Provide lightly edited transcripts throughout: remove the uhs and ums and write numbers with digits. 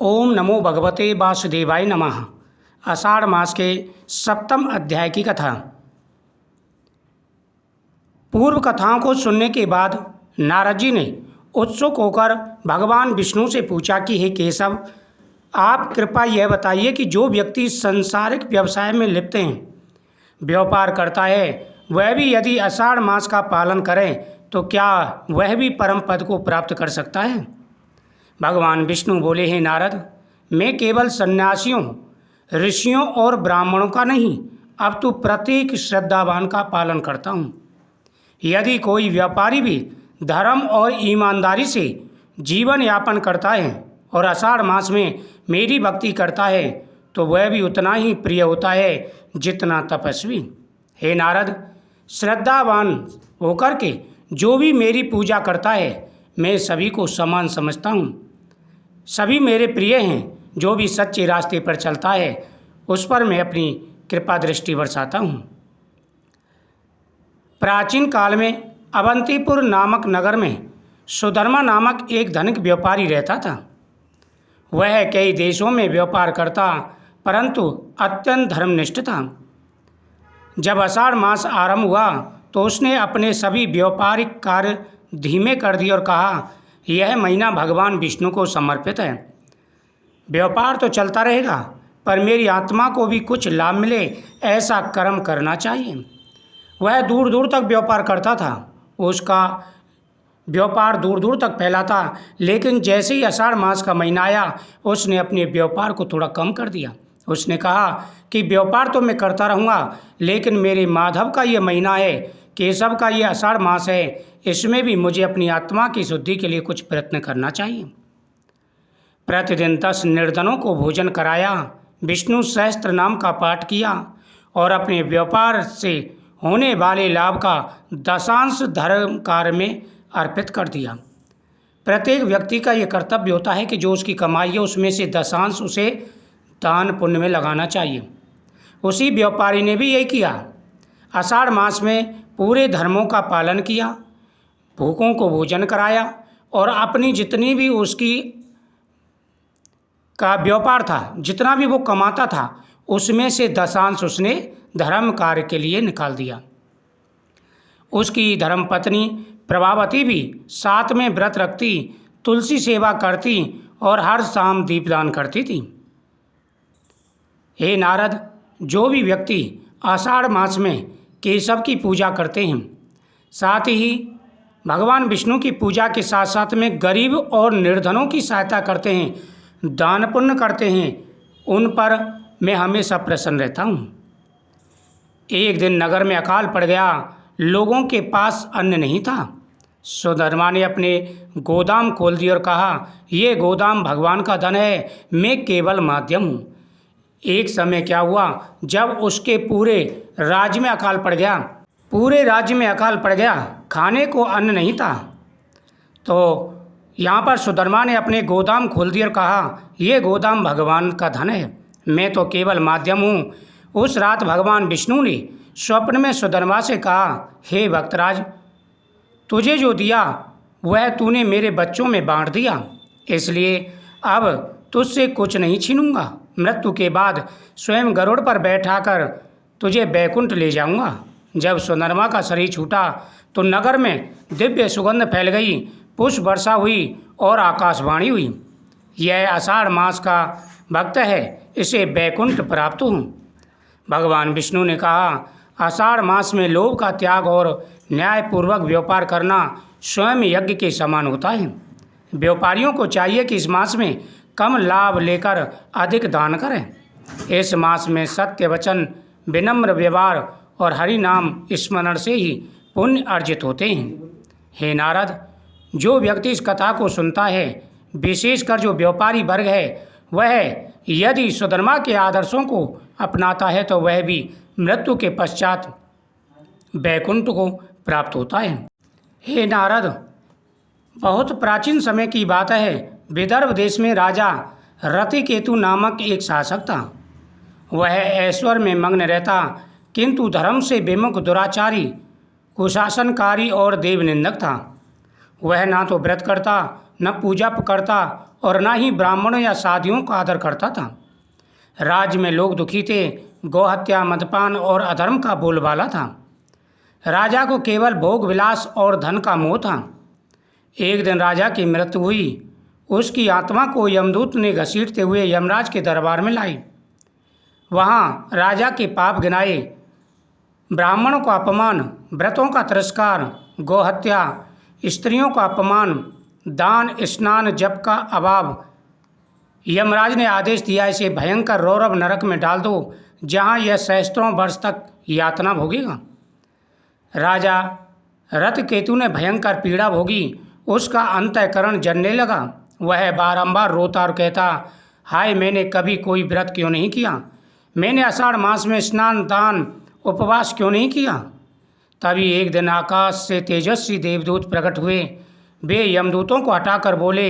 ओम नमो भगवते वासुदेवाय नमः। आषाढ़ मास के सप्तम अध्याय की कथा। पूर्व कथाओं को सुनने के बाद नारद जी ने उत्सुक होकर भगवान विष्णु से पूछा कि हे केशव, आप कृपया यह बताइए कि जो व्यक्ति सांसारिक व्यवसाय में लिप्त हैं, व्यापार करता है, वह भी यदि आषाढ़ मास का पालन करे तो क्या वह भी परम पद को प्राप्त कर सकता है? भगवान विष्णु बोले, हे नारद, मैं केवल सन्यासियों, ऋषियों और ब्राह्मणों का नहीं, अब तो प्रत्येक श्रद्धावान का पालन करता हूँ। यदि कोई व्यापारी भी धर्म और ईमानदारी से जीवन यापन करता है और आषाढ़ मास में मेरी भक्ति करता है तो वह भी उतना ही प्रिय होता है जितना तपस्वी। हे नारद, श्रद्धावान होकर के जो भी मेरी पूजा करता है, मैं सभी को समान समझता हूँ। सभी मेरे प्रिय हैं। जो भी सच्चे रास्ते पर चलता है उस पर मैं अपनी कृपा दृष्टि बरसाता हूँ। प्राचीन काल में अवंतीपुर नामक नगर में सुधर्मा नामक एक धनिक व्यापारी रहता था। वह कई देशों में व्यापार करता, परंतु अत्यंत धर्मनिष्ठ था। जब आषाढ़ मास आरंभ हुआ तो उसने अपने सभी व्यापारिक कार्य धीमे कर दिए और कहा, यह महीना भगवान विष्णु को समर्पित है। व्यापार तो चलता रहेगा, पर मेरी आत्मा को भी कुछ लाभ मिले, ऐसा कर्म करना चाहिए। वह दूर दूर तक व्यापार करता था। उसका व्यापार दूर दूर तक फैला था, लेकिन जैसे ही आषाढ़ मास का महीना आया, उसने अपने व्यापार को थोड़ा कम कर दिया। उसने कहा कि व्यापार तो मैं करता रहूँगा, लेकिन मेरे माधव का ये महीना है, केशव का ये आषाढ़ मास है, इसमें भी मुझे अपनी आत्मा की शुद्धि के लिए कुछ प्रयत्न करना चाहिए। प्रतिदिन 10 निर्धनों को भोजन कराया, विष्णु सहस्त्र नाम का पाठ किया और अपने व्यापार से होने वाले लाभ का दशांश धर्म कार्य में अर्पित कर दिया। प्रत्येक व्यक्ति का ये कर्तव्य होता है कि जो उसकी कमाई है उसमें से दशांश उसे दान पुण्य में लगाना चाहिए। उसी व्यापारी ने भी यही किया। आषाढ़ मास में पूरे धर्मों का पालन किया, भूखों को भोजन कराया और अपनी जितनी भी उसकी का व्यापार था, जितना भी वो कमाता था, उसमें से दशांश उसने धर्म कार्य के लिए निकाल दिया। उसकी धर्मपत्नी प्रभावती भी साथ में व्रत रखती, तुलसी सेवा करती और हर शाम दीपदान करती थी। हे नारद, जो भी व्यक्ति आषाढ़ मास में केशव की पूजा करते हैं, साथ ही भगवान विष्णु की पूजा के साथ साथ में गरीब और निर्धनों की सहायता करते हैं, दान पुण्य करते हैं, उन पर मैं हमेशा प्रसन्न रहता हूँ। एक दिन नगर में अकाल पड़ गया, लोगों के पास अन्न नहीं था। सुधर्मा ने अपने गोदाम खोल दिए और कहा, ये गोदाम भगवान का धन है, मैं केवल माध्यम हूँ। एक समय क्या हुआ, जब उसके पूरे राज्य में अकाल पड़ गया, खाने को अन्न नहीं था, तो यहाँ पर सुधर्मा ने अपने गोदाम खोल दिए और कहा, ये गोदाम भगवान का धन है, मैं तो केवल माध्यम हूँ। उस रात भगवान विष्णु ने स्वप्न में सुधर्मा से कहा, हे भक्तराज, तुझे जो दिया वह तूने मेरे बच्चों में बांट दिया, इसलिए अब तुझसे कुछ नहीं छीनूंगा। मृत्यु के बाद स्वयं गरुड़ पर बैठाकर तुझे बैकुंठ ले जाऊंगा। जब सुधर्मा का शरीर छूटा तो नगर में दिव्य सुगंध फैल गई, पुष्प वर्षा हुई और आकाशवाणी हुई, यह आषाढ़ मास का भक्त है, इसे बैकुंठ प्राप्त हूँ। भगवान विष्णु ने कहा, आषाढ़ मास में लोभ का त्याग और न्यायपूर्वक व्यापार करना स्वयं यज्ञ के समान होता है। व्यापारियों को चाहिए कि इस मास में कम लाभ लेकर अधिक दान करें। इस मास में सत्य वचन, विनम्र व्यवहार और हरि नाम स्मरण से ही पुण्य अर्जित होते हैं। हे नारद, जो व्यक्ति इस कथा को सुनता है, विशेषकर जो व्यापारी वर्ग है, वह यदि सुधर्मा के आदर्शों को अपनाता है तो वह भी मृत्यु के पश्चात बैकुंठ को प्राप्त होता है। हे नारद, बहुत प्राचीन समय की बात है, विदर्भ देश में राजा रतिकेतु नामक एक शासक था। वह ऐश्वर्य में मग्न रहता, किंतु धर्म से विमुख, दुराचारी, कुशासनकारी और देवनिंदक था। वह ना तो व्रत करता, न पूजा करता और न ही ब्राह्मणों या साधुओं का आदर करता था। राज्य में लोग दुखी थे, गौहत्या, मदपान और अधर्म का बोलबाला था। राजा को केवल भोग विलास और धन का मोह था। एक दिन राजा की मृत्यु हुई। उसकी आत्मा को यमदूत ने घसीटते हुए यमराज के दरबार में लाई। वहाँ राजा के पाप गिनाए, ब्राह्मणों का अपमान, व्रतों का तिरस्कार, गौहत्या, स्त्रियों का अपमान, दान, स्नान, जप का अभाव। यमराज ने आदेश दिया, इसे भयंकर रौरव नरक में डाल दो, जहाँ यह सहस्त्रों वर्ष तक यातना भोगेगा। राजा रथकेतु ने भयंकर पीड़ा भोगी। उसका अंतःकरण जलने लगा। वह बारंबार रोता और कहता, हाय, मैंने कभी कोई व्रत क्यों नहीं किया? मैंने आषाढ़ मास में स्नान, दान, उपवास क्यों नहीं किया? तभी एक दिन आकाश से तेजस्वी देवदूत प्रकट हुए। वे यमदूतों को हटाकर बोले,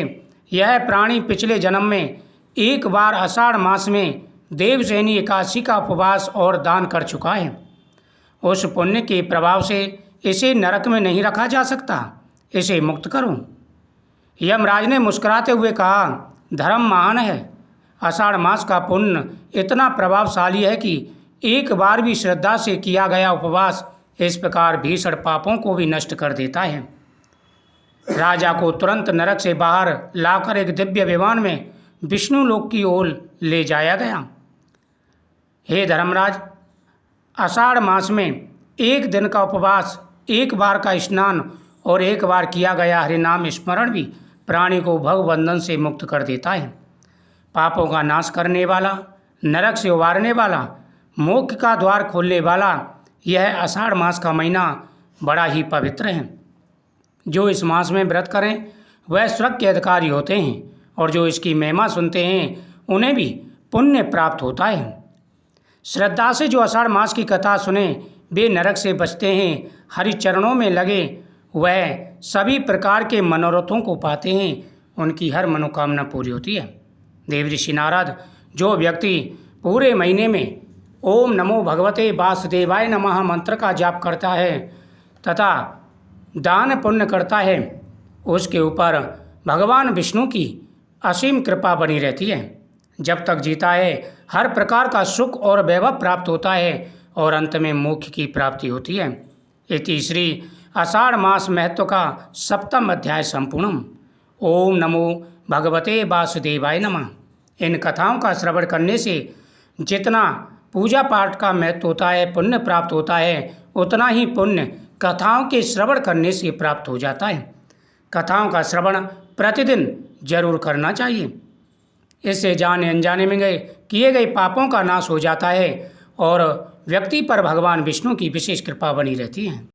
यह प्राणी पिछले जन्म में एक बार आषाढ़ मास में देवशयनी एकादशी का उपवास और दान कर चुका है। उस पुण्य के प्रभाव से इसे नरक में नहीं रखा जा सकता। इसे मुक्त करो। यमराज ने मुस्कुराते हुए कहा, धर्म महान है। आषाढ़ मास का पुण्य इतना प्रभावशाली है कि एक बार भी श्रद्धा से किया गया उपवास इस प्रकार भीषण पापों को भी नष्ट कर देता है। राजा को तुरंत नरक से बाहर लाकर एक दिव्य विमान में विष्णु लोक की ओर ले जाया गया। हे धर्मराज, आषाढ़ मास में एक दिन का उपवास, एक बार का स्नान और एक बार किया गया हरिनाम स्मरण भी प्राणी को भवबंधन से मुक्त कर देता है। पापों का नाश करने वाला, नरक से उबारने वाला, मोक्ष का द्वार खोलने वाला यह आषाढ़ मास का महीना बड़ा ही पवित्र है। जो इस मास में व्रत करें वह स्वर्ग के अधिकारी होते हैं, और जो इसकी महिमा सुनते हैं उन्हें भी पुण्य प्राप्त होता है। श्रद्धा से जो आषाढ़ मास की कथा सुने वे नरक से बचते हैं। हरि चरणों में लगे वह सभी प्रकार के मनोरथों को पाते हैं। उनकी हर मनोकामना पूरी होती है। देव ऋषि नारद, जो व्यक्ति पूरे महीने में ओम नमो भगवते वासुदेवाय नमः मंत्र का जाप करता है तथा दान पुण्य करता है, उसके ऊपर भगवान विष्णु की असीम कृपा बनी रहती है। जब तक जीता है हर प्रकार का सुख और वैभव प्राप्त होता है और अंत में मोक्ष की प्राप्ति होती है। इति श्री आषाढ़ मास महत्व का 7वां अध्याय संपूर्णम। ओम नमो भगवते वासुदेवाय नमः। इन कथाओं का श्रवण करने से जितना पूजा पाठ का महत्व होता है, पुण्य प्राप्त होता है, उतना ही पुण्य कथाओं के श्रवण करने से प्राप्त हो जाता है। कथाओं का श्रवण प्रतिदिन जरूर करना चाहिए। इससे जाने अनजाने में किए गए पापों का नाश हो जाता है और व्यक्ति पर भगवान विष्णु की विशेष कृपा बनी रहती है।